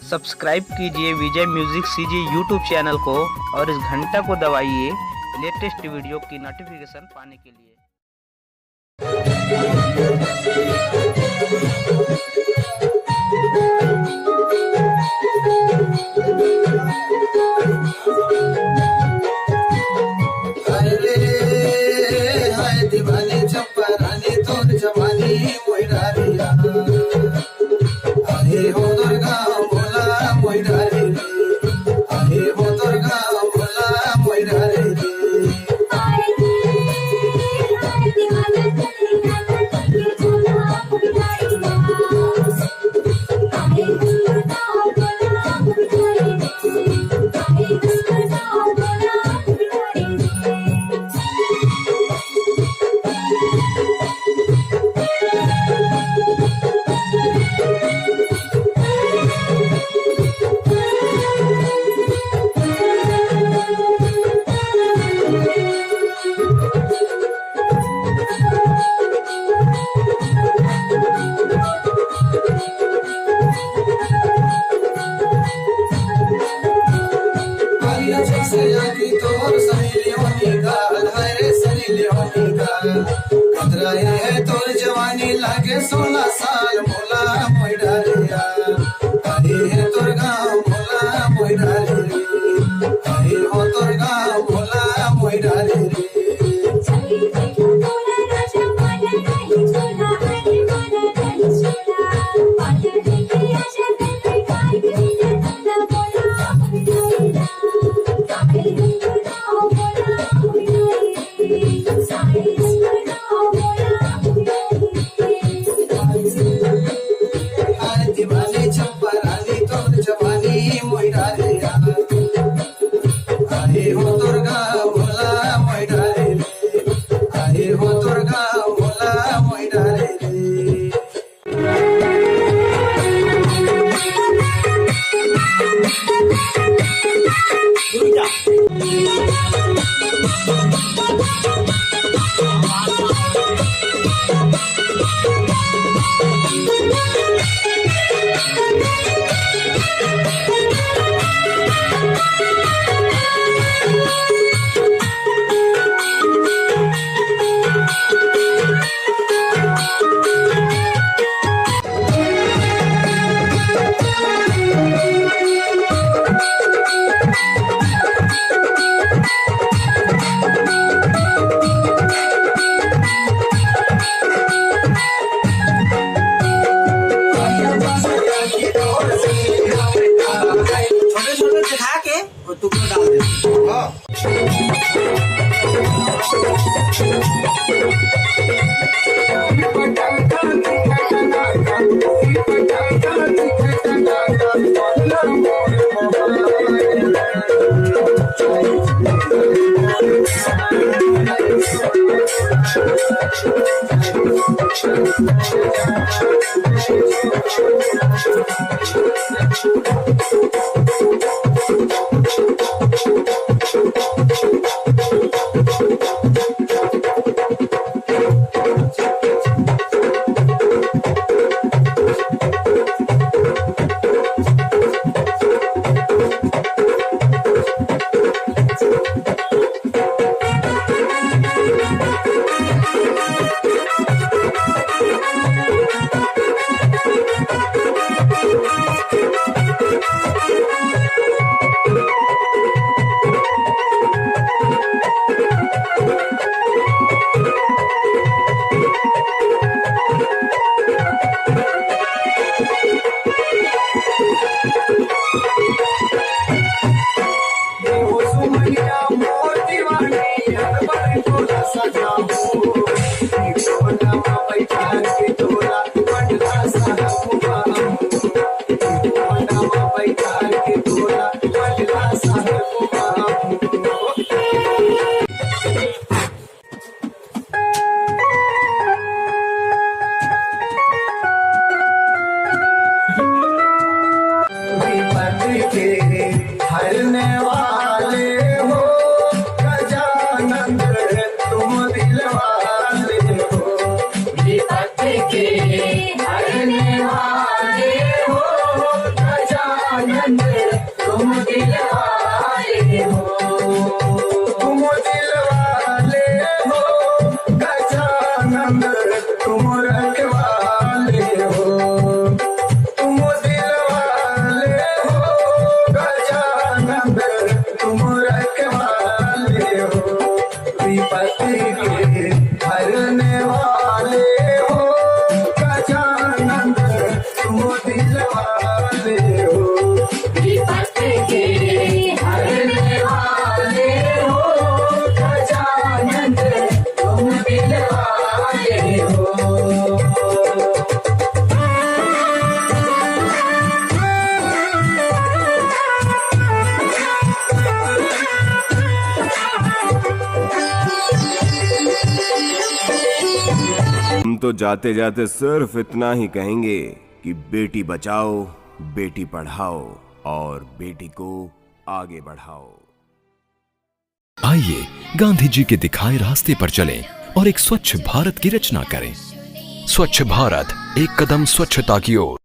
Subscribe कीजिए विजय music CG YouTube channel को और इस घंटा को दबाइए लेटेस्ट वीडियो की नोटिफिकेशन पाने के लिए। हाय दीवानी चंपा रानी तोर जवानी मोइरारिया आहे हो दुर्गा बोला मोइरारी आहे हो दुर्गा बोला मोइरारी तोर सहेलियों निकाल है सहेलियों निकाल कतराए है तोर जवानी लागे 16 साल मोला मोइडारिया आहे है तोर गाँव मोला मोइडारी आहे हो तोर गाँव मोला मोइडारी दीवानी चंपा रानी तोर जवानी मोइरारिया आहे हो दुर्गा बोला मोइरारी आहे हो दुर्गा बोला मोइरारी हरने वाले हो गजानंद तुम दिल वाले हो विपत्ति के हरने वाले हो गजानंद वाले हो, विपत के हरने वाले हो, गजानन तुम दिलवाले हो। हम तो जाते जाते सिर्फ इतना ही कहेंगे कि बेटी बचाओ, बेटी पढ़ाओ और बेटी को आगे बढ़ाओ। आइए गांधी जी के दिखाए रास्ते पर चलें और एक स्वच्छ भारत की रचना करें। स्वच्छ भारत, एक कदम स्वच्छता की ओर।